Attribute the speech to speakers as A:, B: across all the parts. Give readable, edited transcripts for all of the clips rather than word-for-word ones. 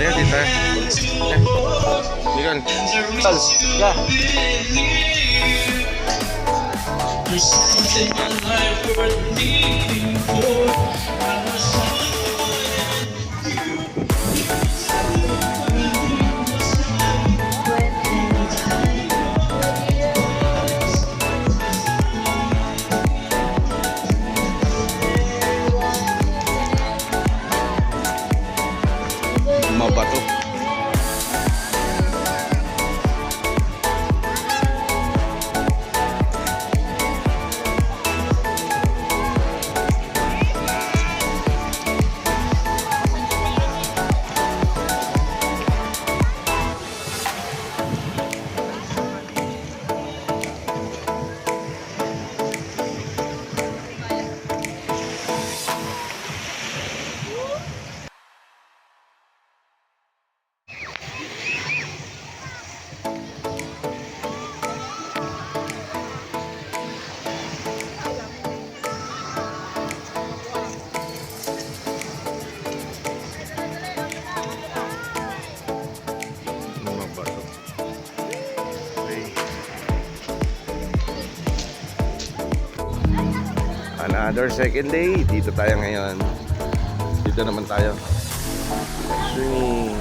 A: tayo, dito tayo. Nicole. Yeah.
B: There's something in life worth living for. I was
A: Mabato. Mabato. Okay. Another second day. Dito tayo ngayon. Dito naman tayo. Swimming.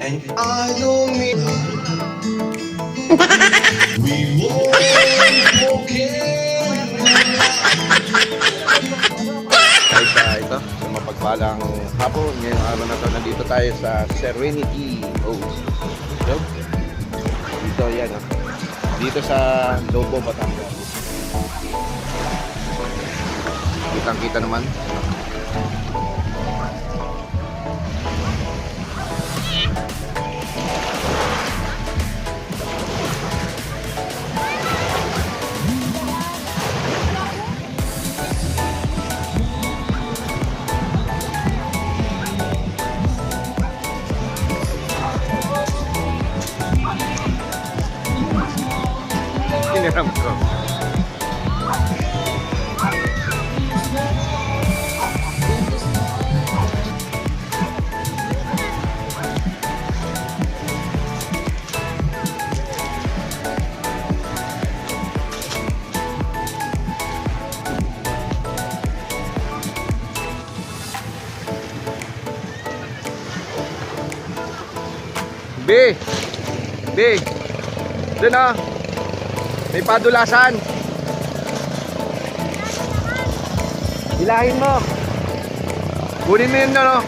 C: And I don't mean we won't forget.
A: Ay sa ito, sa mapagpalang hapon. Ngayong araw na to, nandito tayo sa Serenity Oaks. So, dito yan, dito sa Lobo, Batangas. Kitang-kita naman. Hiniram ko. B. B. Doon oh. May padulasan. Hilahin mo. Kunin mo yun, no?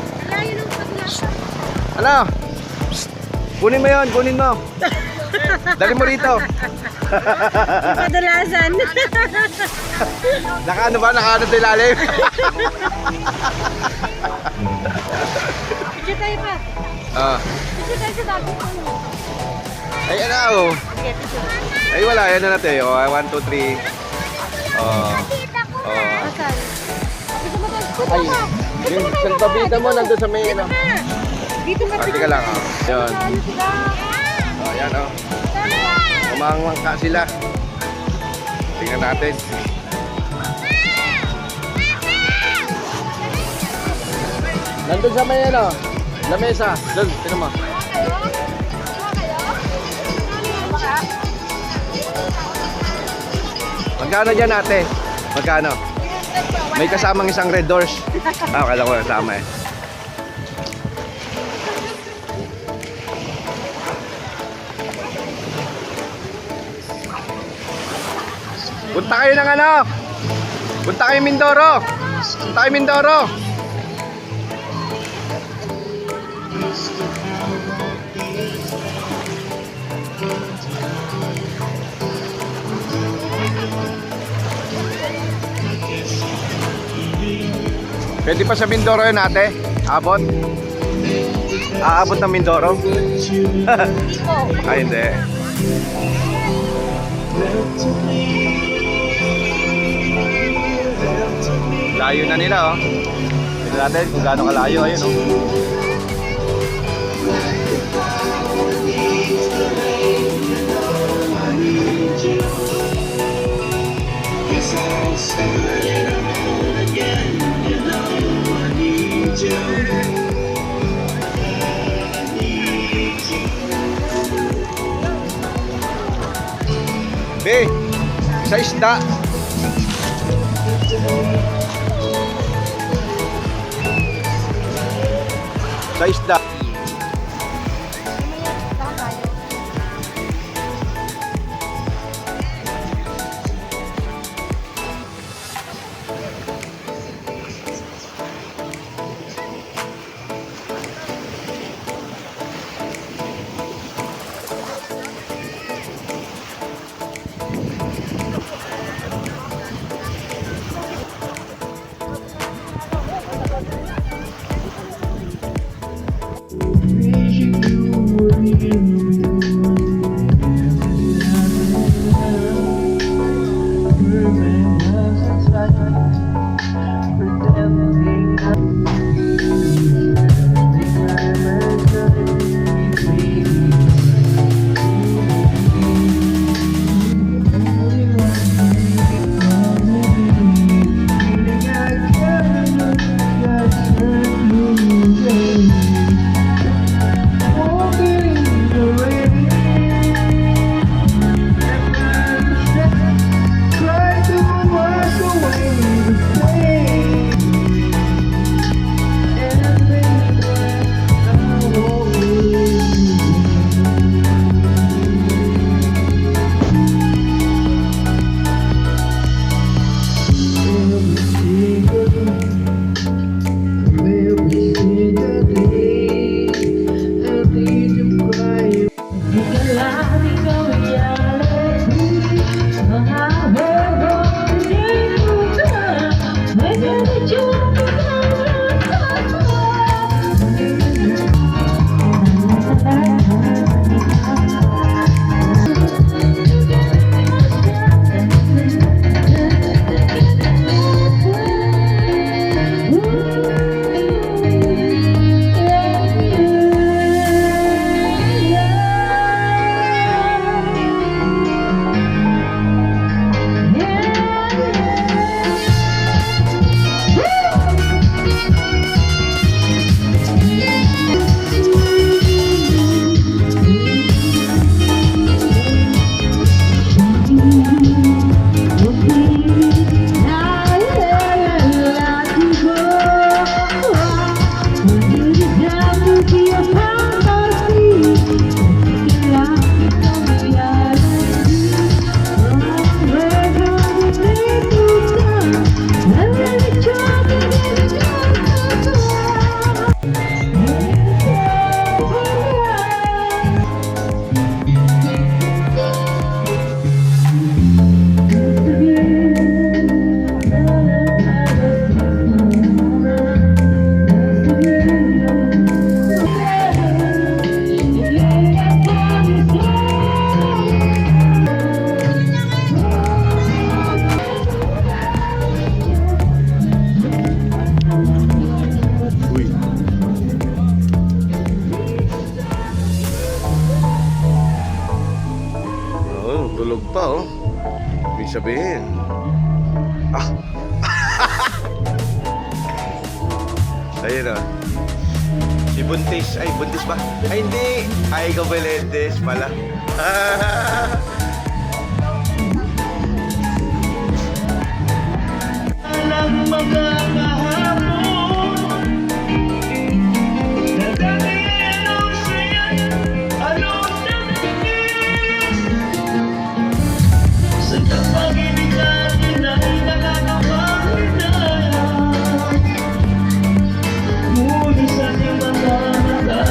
A: Ano? Psst. Kunin mo yun, kunin mo. Dali mo rito.
D: Kadalasan.
A: Nakaano ba? Nakaano sa ilalim?
D: Picture tayo pa.
A: Ah.
D: Picture tayo sa dagat.
A: Ay, ano? Oh.
D: Okay, picture.
A: Ay, wala. Yan na natin. Oh, 1, 2, 3. Oh. Oh.
D: Asan? Gusto mo doon?
A: Ay, yung salpabita mo nandun sa may, ano.
D: Dito ka.
A: Pati ka lang, oh. Yun.
D: Ano sila?
A: Oh, yan, oh. Umangmangka sila. Tingnan natin. Nandun sa may, ano, lamesa. Doon, tingnan mo. Magkano dyan, ate? Magkano? May kasamang isang red doors. Ah, kala ko kasama eh. Punta kayo ng ano? Punta kayo Mindoro. Punta kayo Mindoro. Pwede pa sa Mindoro yun, ate? Abot? Aabot ng Mindoro? Ay, hindi. Layo na nila, oh. Tignan natin kung gaano kalayo. Ayun, oh. B, sa isda. Sa isda. sabihin. Ah. Ayun o. Si Buntis. Ay, Buntis ba? Ay, hindi. Ay, Gabelendes pala.
B: Alang mga kahapon Nagdadalhin ang saya Anong nagtigis Sa kapag-ibig natin ay nakakapagdaya Ngunit sa ating mga mata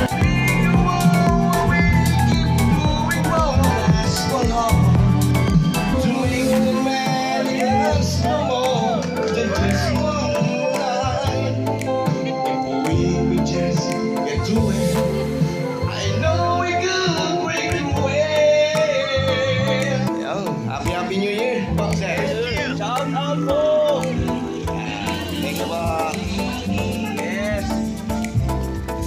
C: Happy New Year, Boxer!
B: Shout out po!
C: Thank you ba? Yes!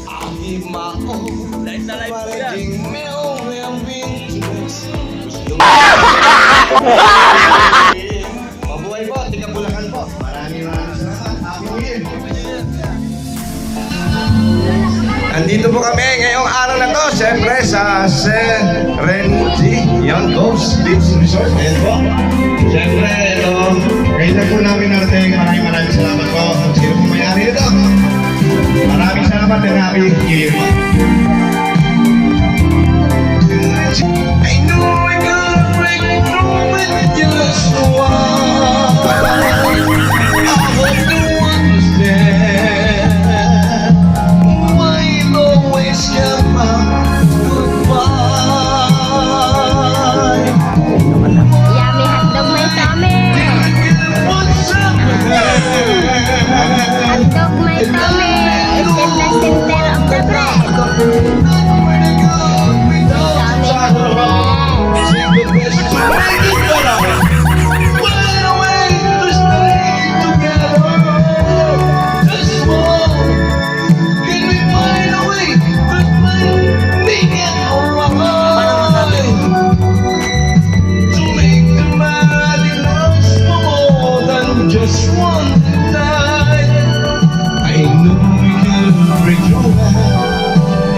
C: I'll give my all.
B: Live na live po yan.
C: Parating meron ang winters. Mabuhay po, tiga Bulacan po. Maraming salamat. Happy New Year! Andito po kami ngayong araw na to, siyempre sa Serenity Young Ghost Beach Resort. Ayan po. Siyempre, ito, ngayon na po namin narating. Maraming salamat po. Kung sino po may-ari nito. Maraming salamat and happy New Year. I know I gotta break through with just one. I hope you understand. Why you always come out goodbye?
D: Yummy hotdog may tummy.
C: What's up?
D: Hotdog may tummy. It's in the center of the bread.
C: Just one night, I know we could break through.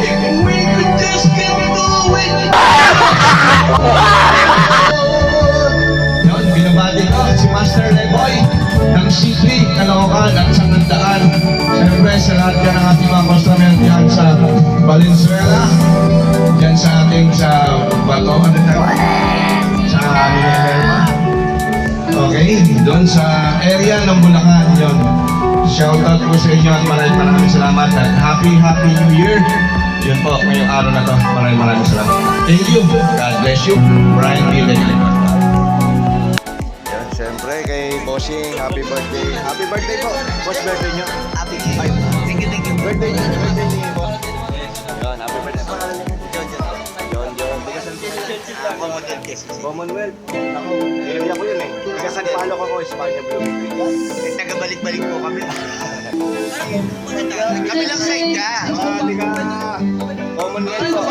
C: If we could just get through it. Yun, binabati ko si Master Leboy ng C3, Caloocan, at Sanandaan. Siyempre, sa lahat yan ng ating mga customer dyan sa Valenzuela, dyan sa ating sa Bato, ano tawag? Sa Minerva. Okay, doon sa area ng Bulacan, yun. Shoutout po sa inyo at maraming salamat at happy New Year. Yun po, ngayong araw na to. Maraming salamat. Thank you. God bless you. Brian B. Legend.
A: Yan, syempre kay Bossing, happy birthday. Happy birthday po. Boss, birthday nyo.
C: Happy New Year. Thank you.
A: Birthday nyo, birthday ni Boss. Yun, happy birthday. Pangalan niyo? John. Bigasan po. Commonwealth. Ako, area ko yun eh. Bigasan palo ko Espanya Blue.
C: Tagabalik-balik po kami. Kami lang side ka.
A: Di ka Commonwealth po.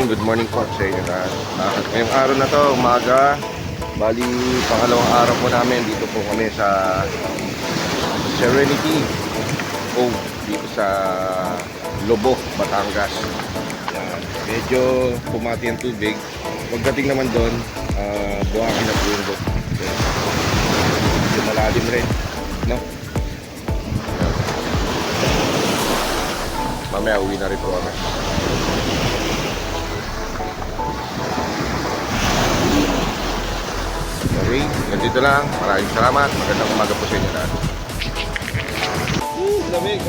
A: Good morning po sa inyo lahat. Ngayong araw na to, umaga, bali pangalawang araw po namin dito po kami sa Serenity Cove dito sa Lobo, Batangas. Yan. Medyo pumati ang tubig. Pagdating naman doon, buhangin na po yung boat. Yan. Medyo malalim rin, no? Yan. Mamaya uwi na rin po kami. Okay, ganito lang. Maraming salamat. Magandang umaga po sa inyo lahat. Lamig.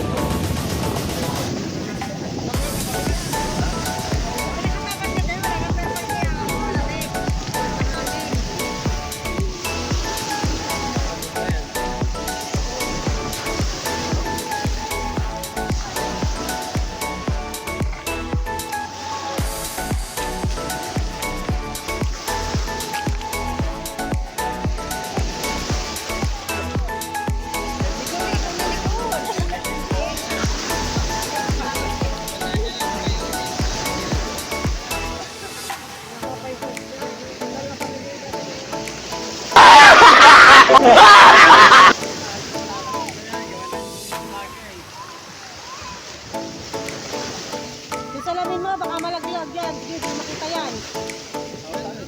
E: Yung salamin mo, baka malaglag yan. Sige, hindi makita yan.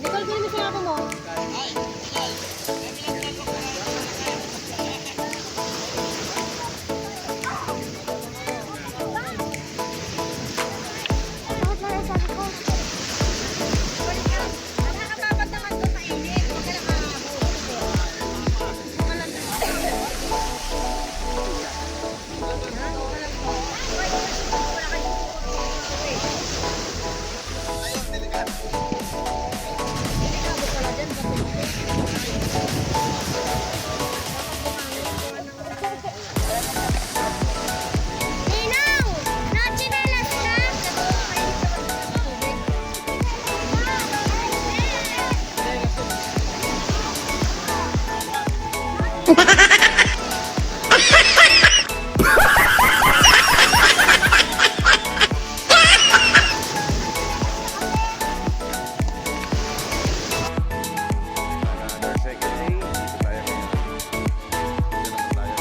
E: Nicole, gawin mo sinabi mo.
D: Ninang! Nachinelas ka?
A: Another second day. Dito tayo ngayon. Dito naman tayo.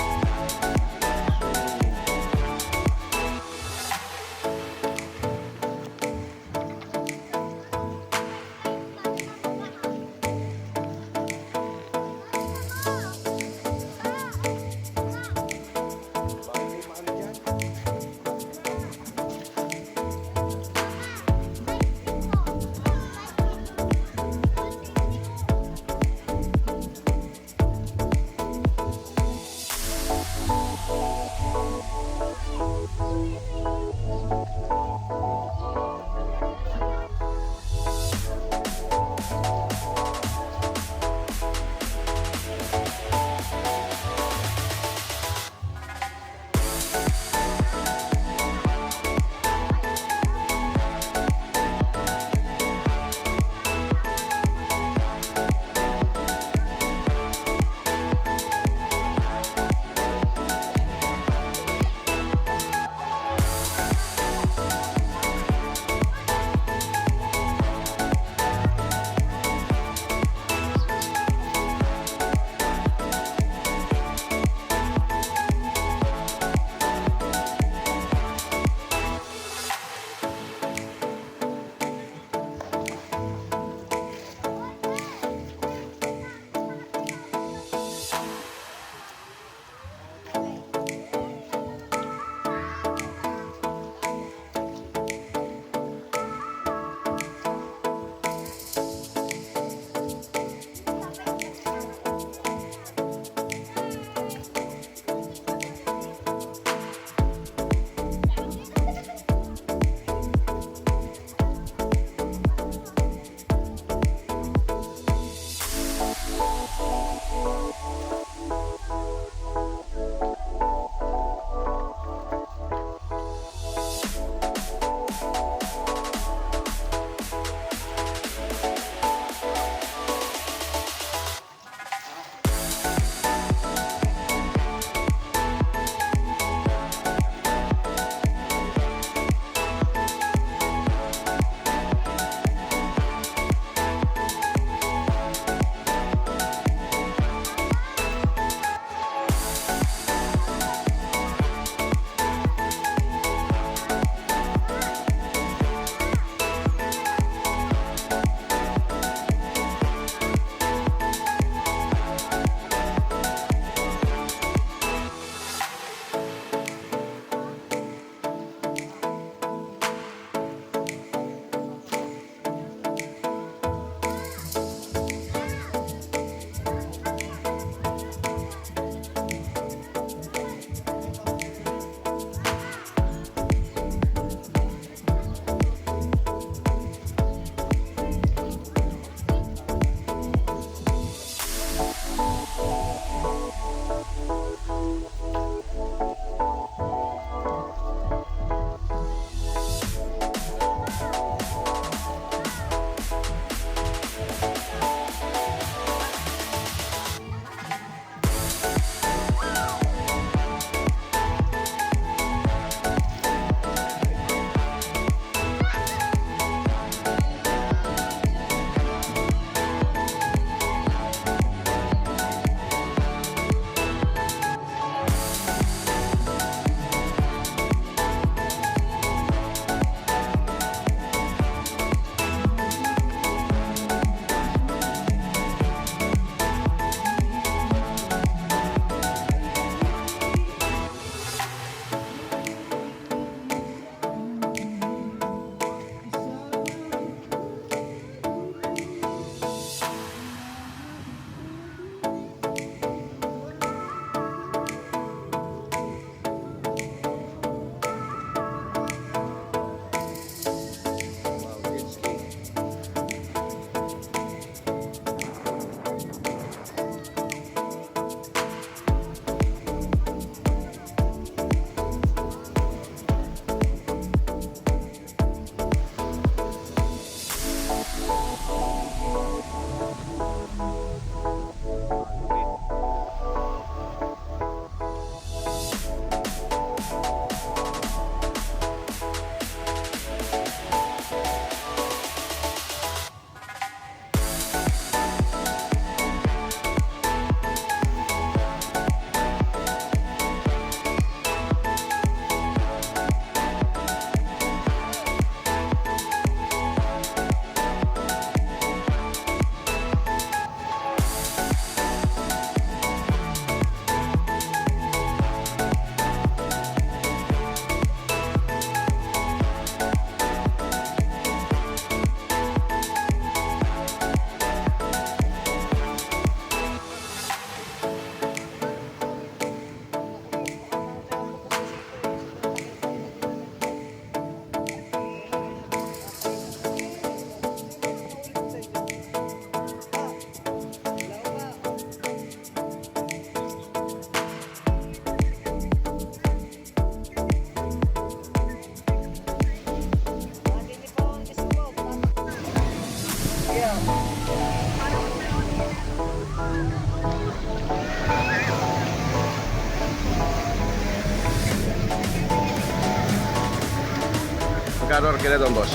A: Magkano arkila doon, boss?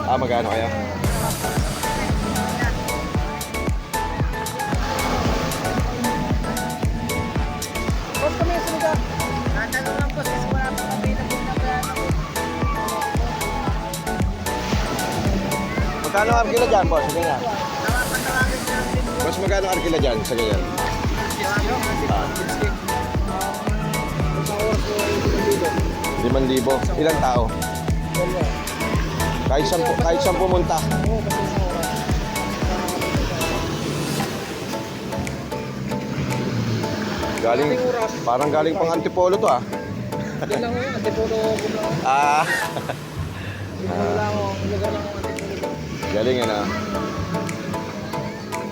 A: Magkano kaya?
E: Boss, kami yung sunod. Tatanong lang po, sis, wala po kami na pinagano.
A: Magkano arkila dyan, boss? Sa ganyan? Boss, magkano arkila dyan sa ganyan? 5,000. Ilang tao? Kahit saan pumunta. Parang galing pang Antipolo to ah.
E: Hindi lang yun, Antipolo lang.
A: Ah.
E: Antipolo lang ako, lugar lang ako, Antipolo.
A: Galing yan ah.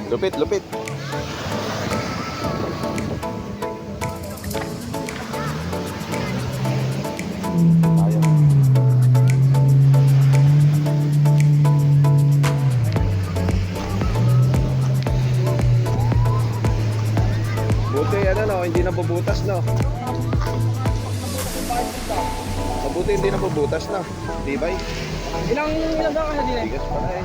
A: Lupit, lupit. Buti ano no, hindi nabubutas no. Mabuti hindi nabubutas no. Tibay.
E: Ilang daw kasi din eh?
A: Tigas pala eh.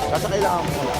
A: Sasakay lang ako muna.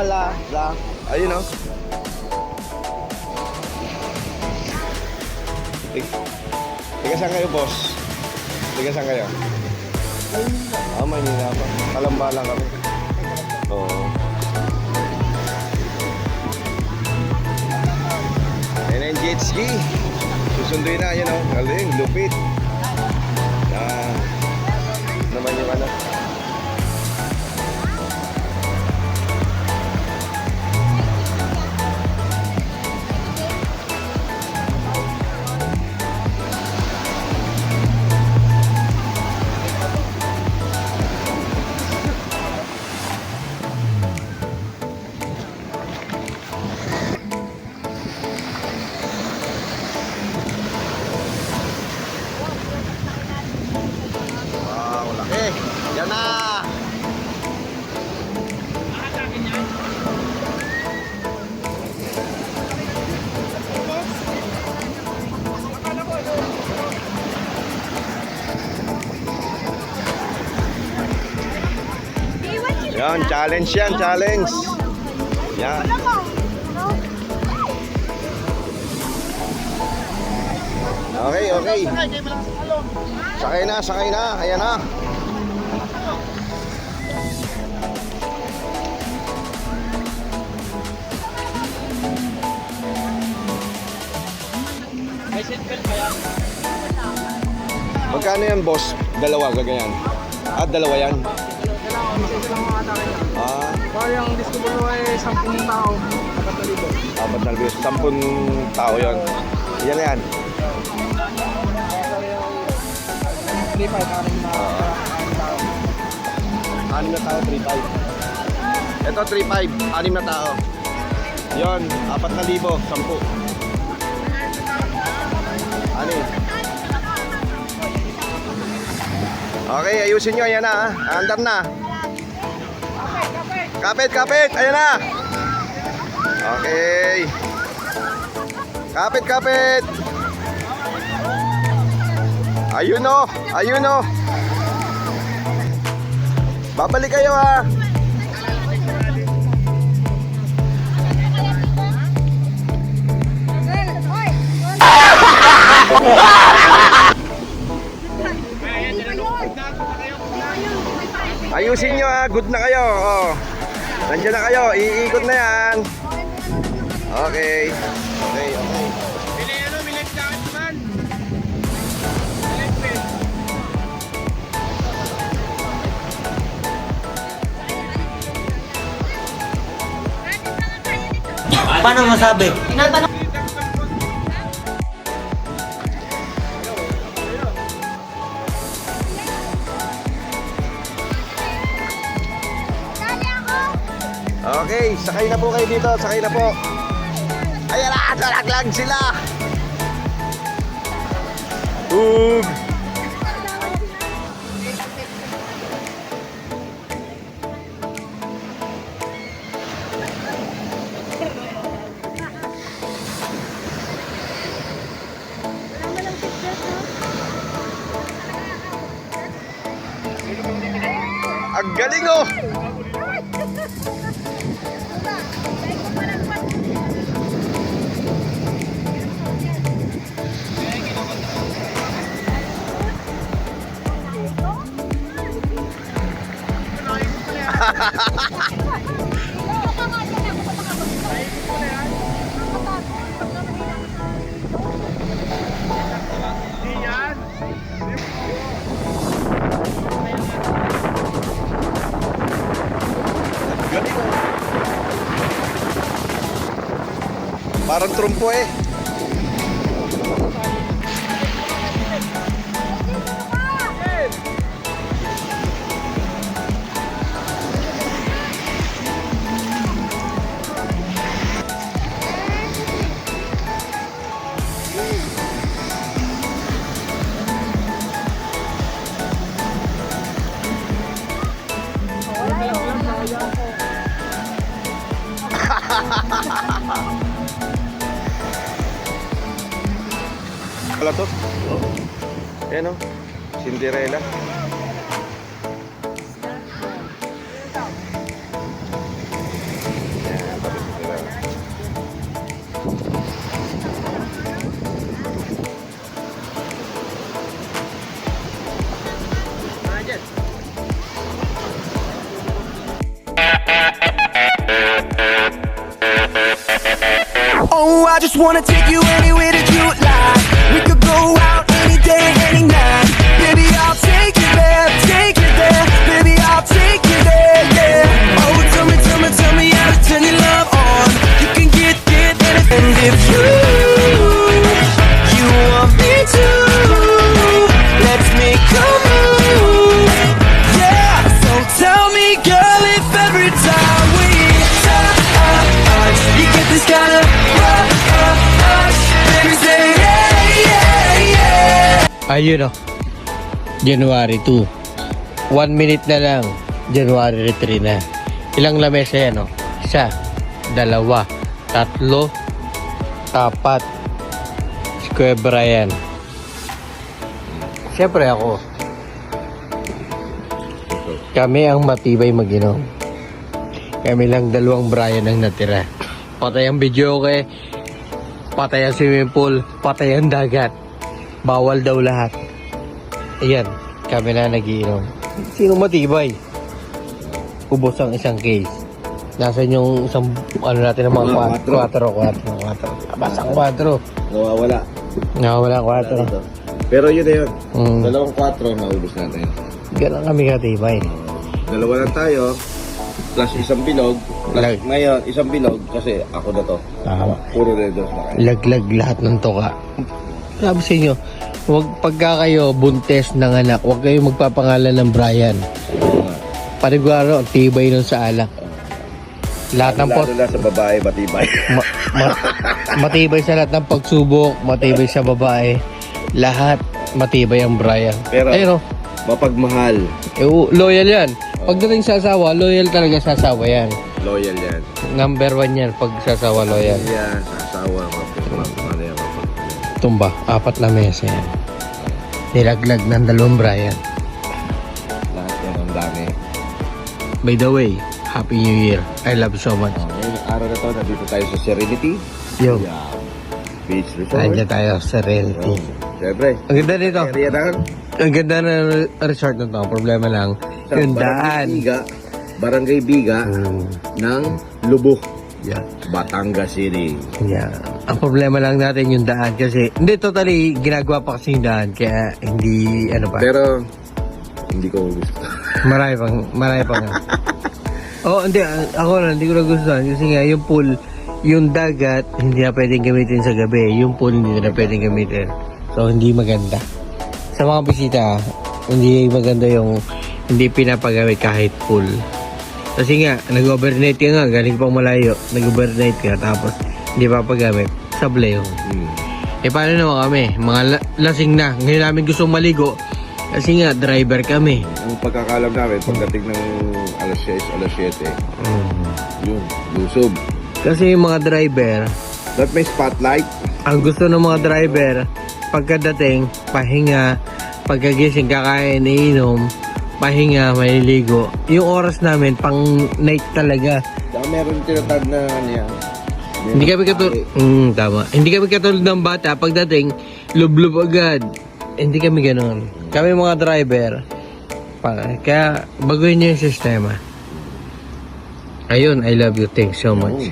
A: La. Ayun oh. Tiga saan kayo, boss? Tiga saan kayo? Manila pa. Kalamba lang kami. Oo. Ayan ang jet ski. Susunduin na, yun oh. Galing, lupit. Naman yung ano. Yan na! Yan, challenge yan, challenge. Yan. Okay, okay. Sakay na. Ayan na.
E: May seatbelt pa yan.
A: Magkano yan, boss? Dalawa, gaganyan. Dalawa yan.
E: Isa lang mga atake niya. Baka yung discover mo ay 10 tao.
A: 4,000. 10 tao yun. Yan na yan.
E: 3-5, anim na tao.
A: 6 na tao, 3,500. Ito, 3,500. 6 na tao. Yun, 4,000. 10. Ani? Okay, ayusin nyo. Ayan na. Andar na. Kapit. Ayan na. Okay. Kapit. Ayun o, ayun o. Babalik kayo ha. Ayusin nyo ha, good na kayo. Oh. Nandiyan na kayo, iikot na yan. Okay. Okay, okay.
F: Paano masabi?
A: Okay, sakay na po kayo dito, sakay na po. Ayan na, nalaglag sila. Ug. Ang galing oh. Galing oh. Parang trumpo eh. Wala to? Ayan o, Cinderella. Ayan, pati Cinderella.
G: Oh, I just wanna take you anywhere that you like. We could go out any day, any night. Baby, I'll take you there, take you there. Baby, I'll take you there, yeah. Oh, tell me how to turn your love on. You can get anything. And if you want me to, let's make a move. Yeah, so tell me, girl, if every time we touch, you get this kind of rush, baby, say yeah, yeah, yeah.
F: Ayun o. January 2. 1 minute na lang. January 3 na. Ilang lamesa yan o? 1, 2, 3, 4. Square Brian. Siyempre ako. Kami ang matibay mag-inom. Kami lang 2 Brian ang natira. Patay ang video okay. Patay ang swimming pool. Patay ang dagat. Bawal daw lahat. Ayan, kami na nagiinom. Sino matibay? Ubos ang isang case. Nasaan yung isang, ano natin ng mga 4. Basang 4.
A: Nawawala.
F: Nakawala 4.
A: Pero yun na yun. 2 4 naubos natin.
F: Ganun kami katibay.
A: 2 lang tayo. Plus isang bilog. Plus
F: Lag.
A: ngayon, isang bilog kasi ako na to.
F: Tama.
A: Puro redos na kayo.
F: Laglag lahat ng toka. Sabi sa inyo, huwag pagka kayo buntes ng anak, huwag kayo magpapangalan ng Brian. Panigwaro, ang tibay nun sa alak. Lahat ng
A: Lalo na sa babae, matibay.
F: matibay sa lahat ng pagsubok, matibay sa babae. Lahat matibay ang Brian.
A: Pero-
F: ayun o,
A: Mapagmahal.
F: loyal yan. Pagdating sa asawa, loyal talaga sa asawa yan.
A: Loyal yan.
F: Number 1 yan pag sa asawa, loyal.
A: Yan, sa asawa, ano yan,
F: Tumba, 4 na mesa yan. nilaglag ng 2 Brian.
A: Lahat yan, ang dami.
F: By the way, Happy New Year. I love you so much.
A: Ngayong araw na to, nandito tayo sa Serenity.
F: Yo,
A: Beach Resort.
F: nandiyan tayo sa Serenity.
A: Siyempre,
F: Ang ganda nito.
A: area ng
F: Ang ganda ng resort na to. Ang problema lang,
A: sa
F: yung
A: Barangay
F: daan.
A: Biga, Barangay Biga
F: Mm,
A: ng Lubuk,
F: yeah.
A: Batangas City.
F: Yeah. Ang problema lang natin yung daan kasi hindi totally ginagawa pa kasi yung daan kaya hindi ano pa.
A: Pero, hindi ko gusto.
F: Marami pang. Oh, hindi ako lang hindi ko nagustuhan kasi nga yung pool, yung dagat hindi na pwedeng gamitin sa gabi. Yung pool hindi na pwedeng gamitin. So hindi maganda. Sa mga bisita, hindi maganda yung hindi pinapagamit kahit pool. Kasi nga, nag-overnight ka nga, galing pang malayo, nag-overnight ka, tapos hindi papagamit, sablay yun. Eh paano naman kami? Mga lasing na. Ngayon namin gustong maligo. Kasi nga, driver kami.
A: Ang pagkakalam namin, pagdating ng alas 6, alas 7, yun, lusob.
F: Kasi yung mga driver,
A: That may spotlight.
F: ang gusto ng mga driver, pagkadating, pahinga, pagkagising, kakain, iinom, pahinga, maliligo. Yung oras namin, pang night talaga.
A: Saka meron tinatag na niya.
F: Hindi kami katulad, tama. Hindi kami katulad ng bata, pagdating, lub-lub agad. Hindi kami ganoon. Kami mga driver, kaya baguhin niyo yung sistema. Ayun, I love you. Thanks so much.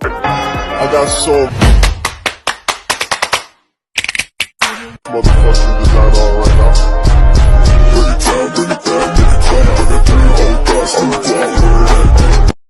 H: I got so motherfucker.